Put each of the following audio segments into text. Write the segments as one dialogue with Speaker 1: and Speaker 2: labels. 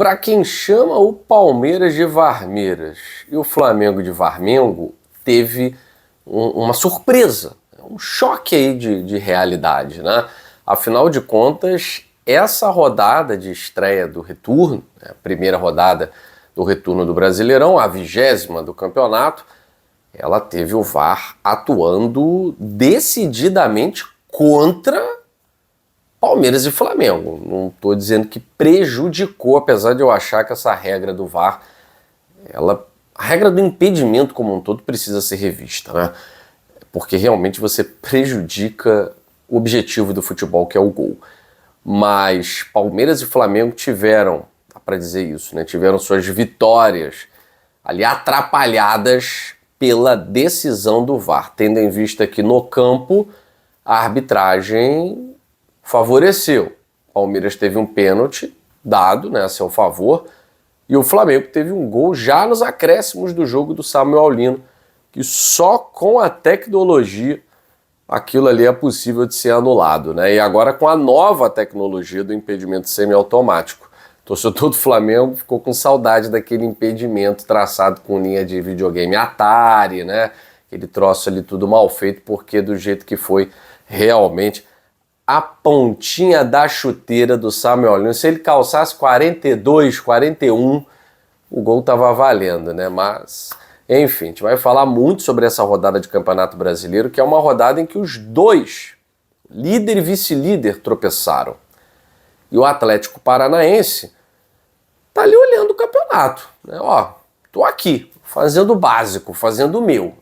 Speaker 1: Para quem chama o Palmeiras de Varmeiras e o Flamengo de Varmengo, teve uma surpresa, um choque aí de realidade, né? Afinal de contas, essa rodada de estreia do retorno, a primeira rodada do retorno do Brasileirão, a 20ª do campeonato, ela teve o VAR atuando decididamente contra Palmeiras e Flamengo. Não estou dizendo que prejudicou, apesar de eu achar que essa regra do VAR, a regra do impedimento como um todo precisa ser revista, né? Porque realmente você prejudica o objetivo do futebol, que é o gol. Mas Palmeiras e Flamengo tiveram, dá para dizer isso, né? Tiveram suas vitórias ali atrapalhadas pela decisão do VAR, tendo em vista que no campo a arbitragem favoreceu. O Palmeiras teve um pênalti dado, né, a seu favor, e o Flamengo teve um gol já nos acréscimos do jogo do Samuel Lino, que só com a tecnologia aquilo ali é possível de ser anulado, né? E agora com a nova tecnologia do impedimento semiautomático. O torcedor do Flamengo ficou com saudade daquele impedimento traçado com linha de videogame Atari, né? Aquele troço ali tudo mal feito, porque do jeito que foi realmente a pontinha da chuteira do Samuel Lino, se ele calçasse 42, 41, o gol tava valendo, né? Mas, enfim, a gente vai falar muito sobre essa rodada de Campeonato Brasileiro, que é uma rodada em que os dois, líder e vice-líder, tropeçaram. E o Atlético Paranaense tá ali olhando o campeonato, né? Ó, tô aqui, fazendo o básico, fazendo o meu.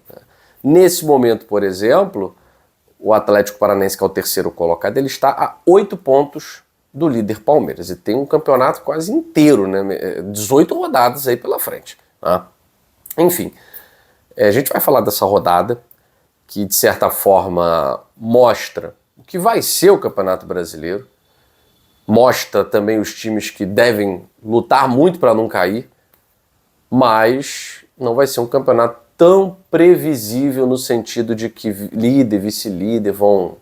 Speaker 1: Nesse momento, por exemplo, o Atlético Paranaense, que é o terceiro colocado, ele está a 8 pontos do líder Palmeiras. E tem um campeonato quase inteiro, né? 18 rodadas aí pela frente. Né? Enfim, a gente vai falar dessa rodada, que de certa forma mostra o que vai ser o Campeonato Brasileiro, mostra também os times que devem lutar muito para não cair, mas não vai ser um campeonato tão previsível no sentido de que líder e vice-líder vão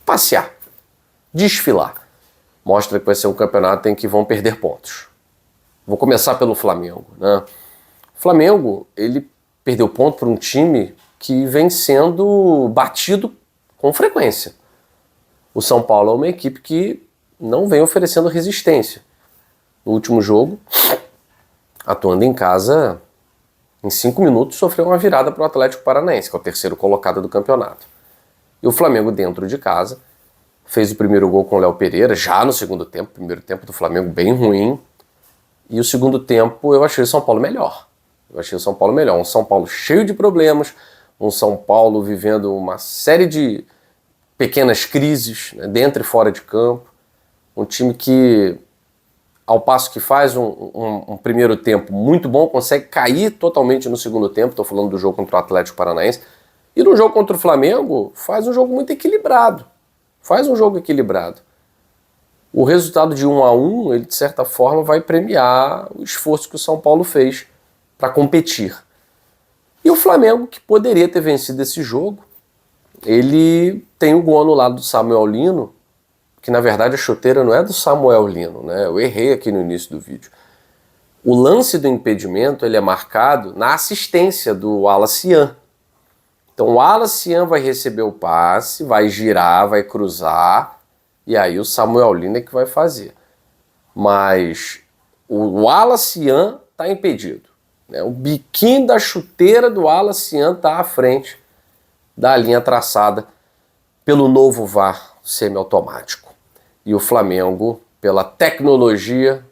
Speaker 1: passear, desfilar. Mostra que vai ser um campeonato em que vão perder pontos. Vou começar pelo Flamengo, né? O Flamengo, ele perdeu ponto para um time que vem sendo batido com frequência. O São Paulo é uma equipe que não vem oferecendo resistência. No último jogo, atuando em casa, em 5 minutos sofreu uma virada para o Atlético Paranaense, que é o terceiro colocado do campeonato. E o Flamengo, dentro de casa, fez o primeiro gol com o Léo Pereira, já no segundo tempo. O primeiro tempo do Flamengo bem ruim. E o segundo tempo eu achei o São Paulo melhor. Um São Paulo cheio de problemas, um São Paulo vivendo uma série de pequenas crises, né, dentro e fora de campo. Um time que, ao passo que faz um primeiro tempo muito bom, consegue cair totalmente no segundo tempo. Estou falando do jogo contra o Atlético Paranaense. E no jogo contra o Flamengo, faz um jogo muito equilibrado. O resultado de 1-1, ele de certa forma vai premiar o esforço que o São Paulo fez para competir. E o Flamengo, que poderia ter vencido esse jogo, ele tem o gol anulado do Samuel Lino, que na verdade a chuteira não é do Samuel Lino, né? Eu errei aqui no início do vídeo. O lance do impedimento, ele é marcado na assistência do Wallace Yan. Então o Wallace Yan vai receber o passe, vai girar, vai cruzar, e aí o Samuel Lino é que vai fazer. Mas o Wallace Yan está impedido. O biquinho da chuteira do Wallace Yan está à frente da linha traçada pelo novo VAR semiautomático. E o Flamengo, pela tecnologia,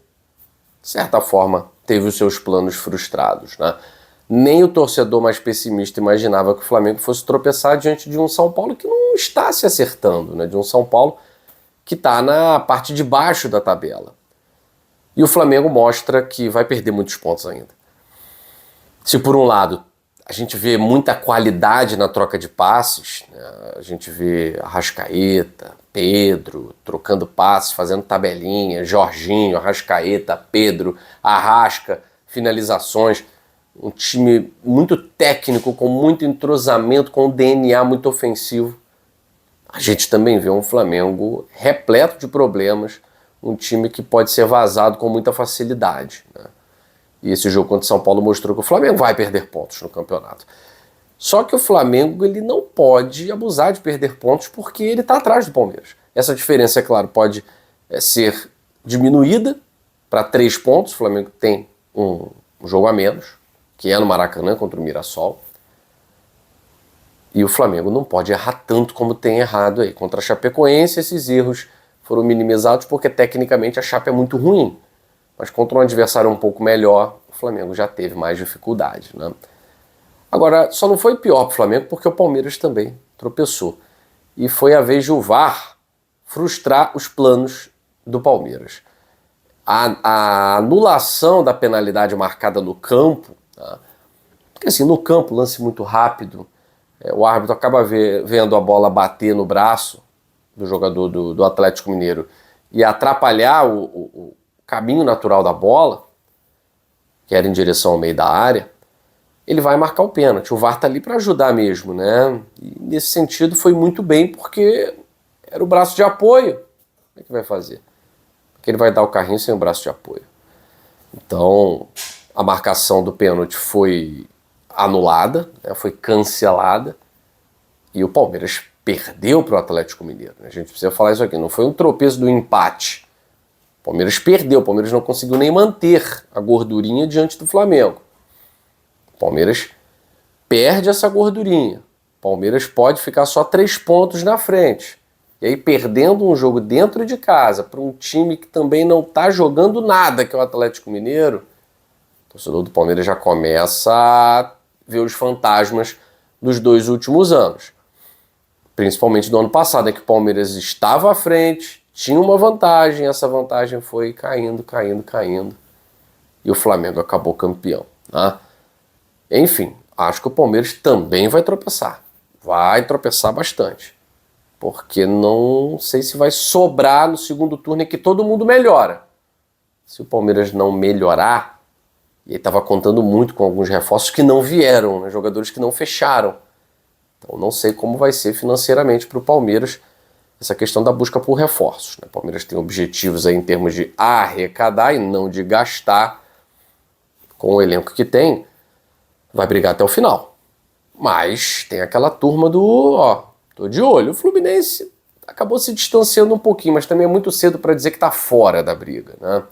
Speaker 1: de certa forma, teve os seus planos frustrados, né? Nem o torcedor mais pessimista imaginava que o Flamengo fosse tropeçar diante de um São Paulo que não está se acertando, né? De um São Paulo que está na parte de baixo da tabela. E o Flamengo mostra que vai perder muitos pontos ainda. Se por um lado a gente vê muita qualidade na troca de passes, né? A gente vê Arrascaeta, Pedro trocando passes, fazendo tabelinha, Jorginho, Arrascaeta, Pedro, Arrasca, finalizações, um time muito técnico, com muito entrosamento, com um DNA muito ofensivo. A gente também vê um Flamengo repleto de problemas, um time que pode ser vazado com muita facilidade, né? E esse jogo contra o São Paulo mostrou que o Flamengo vai perder pontos no campeonato. Só que o Flamengo ele não pode abusar de perder pontos porque ele está atrás do Palmeiras. Essa diferença, é claro, pode ser diminuída para 3 pontos. O Flamengo tem um jogo a menos, que é no Maracanã contra o Mirassol. E o Flamengo não pode errar tanto como tem errado aí. Contra a Chapecoense, esses erros foram minimizados porque tecnicamente a Chape é muito ruim. Mas contra um adversário um pouco melhor, o Flamengo já teve mais dificuldade, né? Agora, só não foi pior para o Flamengo porque o Palmeiras também tropeçou. E foi a vez de o VAR frustrar os planos do Palmeiras. A anulação da penalidade marcada no campo, tá? Porque assim, no campo, lance muito rápido, o árbitro acaba vendo a bola bater no braço do jogador do Atlético Mineiro e atrapalhar o caminho natural da bola, que era em direção ao meio da área, ele vai marcar o pênalti. O VAR tá ali para ajudar mesmo, né? E nesse sentido foi muito bem, porque era o braço de apoio. Como é que vai fazer? Porque ele vai dar o carrinho sem o braço de apoio. Então, a marcação do pênalti foi anulada, né? Foi cancelada, e o Palmeiras perdeu para o Atlético Mineiro. A gente precisa falar isso aqui, não foi um tropeço do empate. O Palmeiras perdeu, o Palmeiras não conseguiu nem manter a gordurinha diante do Flamengo. O Palmeiras perde essa gordurinha. O Palmeiras pode ficar só 3 pontos na frente. E aí, perdendo um jogo dentro de casa para um time que também não está jogando nada, que é o Atlético Mineiro, o torcedor do Palmeiras já começa a ver os fantasmas dos 2 últimos anos. Principalmente do ano passado, em que o Palmeiras estava à frente, tinha uma vantagem, essa vantagem foi caindo, e o Flamengo acabou campeão, né? Enfim, acho que o Palmeiras também vai tropeçar bastante, porque não sei se vai sobrar no segundo turno, em que todo mundo melhora. Se o Palmeiras não melhorar, e ele estava contando muito com alguns reforços que não vieram, né, jogadores que não fecharam, então não sei como vai ser financeiramente para o Palmeiras essa questão da busca por reforços, né? O Palmeiras tem objetivos aí em termos de arrecadar e não de gastar. Com o elenco que tem, vai brigar até o final. Mas tem aquela turma tô de olho. O Fluminense acabou se distanciando um pouquinho, mas também é muito cedo para dizer que está fora da briga, né?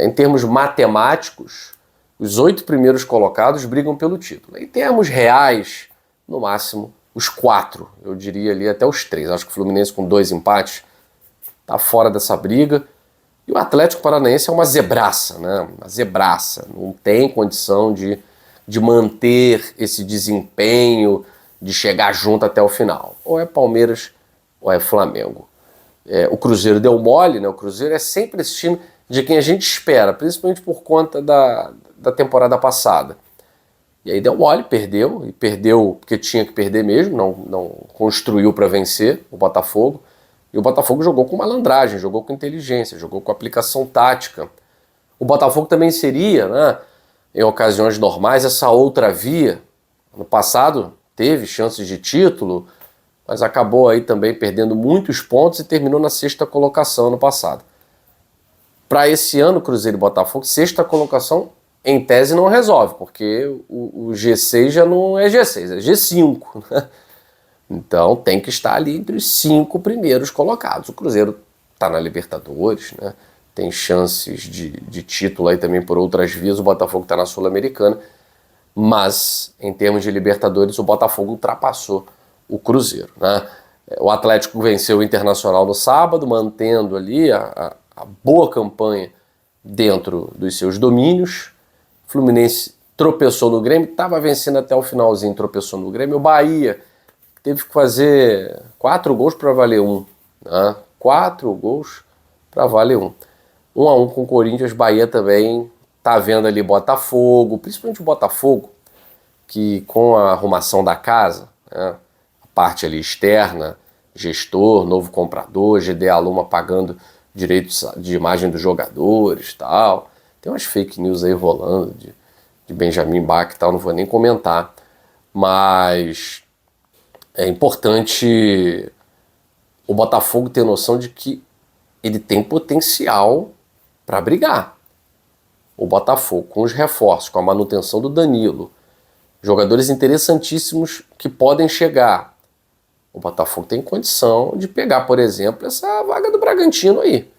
Speaker 1: Em termos matemáticos, os 8 primeiros colocados brigam pelo título. Em termos reais, no máximo, os 4, eu diria ali até os 3. Acho que o Fluminense com 2 empates está fora dessa briga. E o Atlético Paranaense é uma zebraça, né? Uma zebraça. Não tem condição de manter esse desempenho, de chegar junto até o final. Ou é Palmeiras ou é Flamengo. O Cruzeiro deu mole, né? O Cruzeiro é sempre esse time de quem a gente espera, principalmente por conta da temporada passada. E aí deu mole, perdeu, e perdeu porque tinha que perder mesmo, não construiu para vencer o Botafogo. E o Botafogo jogou com malandragem, jogou com inteligência, jogou com aplicação tática. O Botafogo também seria, né, em ocasiões normais, essa outra via. No passado teve chances de título, mas acabou aí também perdendo muitos pontos e terminou na 6ª colocação no passado. Para esse ano, Cruzeiro e Botafogo, 6ª colocação em tese não resolve, porque o G6 já não é G6, é G5, né? Então tem que estar ali entre os 5 primeiros colocados. O Cruzeiro está na Libertadores, né? Tem chances de título aí também por outras vias. O Botafogo está na Sul-Americana, mas em termos de Libertadores o Botafogo ultrapassou o Cruzeiro, né? O Atlético venceu o Internacional no sábado, mantendo ali a boa campanha dentro dos seus domínios. O Fluminense tropeçou no Grêmio, estava vencendo até o finalzinho, tropeçou no Grêmio. O Bahia teve que fazer 4 gols para valer 1, né? 4 gols para valer 1. 1-1 com o Corinthians. Bahia também tá vendo ali Botafogo, principalmente o Botafogo, que com a arrumação da casa, né, a parte ali externa, gestor, novo comprador, GD Aluma pagando direitos de imagem dos jogadores, tal. Tem umas fake news aí rolando de Benjamin Bach e tal, não vou nem comentar, mas é importante o Botafogo ter noção de que ele tem potencial para brigar. O Botafogo, com os reforços, com a manutenção do Danilo, jogadores interessantíssimos que podem chegar. O Botafogo tem condição de pegar, por exemplo, essa vaga do Bragantino aí.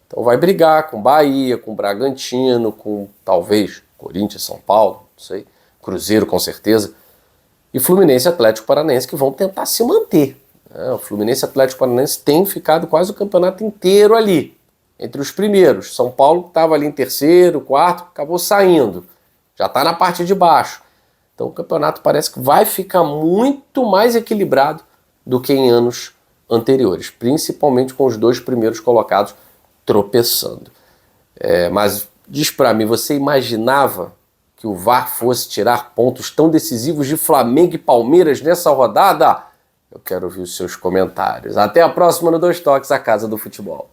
Speaker 1: Então vai brigar com Bahia, com Bragantino, com talvez Corinthians, São Paulo, não sei, Cruzeiro com certeza, e Fluminense e Atlético Paranaense que vão tentar se manter. O Fluminense e Atlético Paranaense tem ficado quase o campeonato inteiro ali, entre os primeiros. São Paulo estava ali em terceiro, quarto, acabou saindo. Já está na parte de baixo. Então o campeonato parece que vai ficar muito mais equilibrado do que em anos anteriores, principalmente com os dois primeiros colocados tropeçando. Mas diz pra mim, você imaginava que o VAR fosse tirar pontos tão decisivos de Flamengo e Palmeiras nessa rodada? Eu quero ouvir os seus comentários. Até a próxima no Dois Toques, a Casa do Futebol.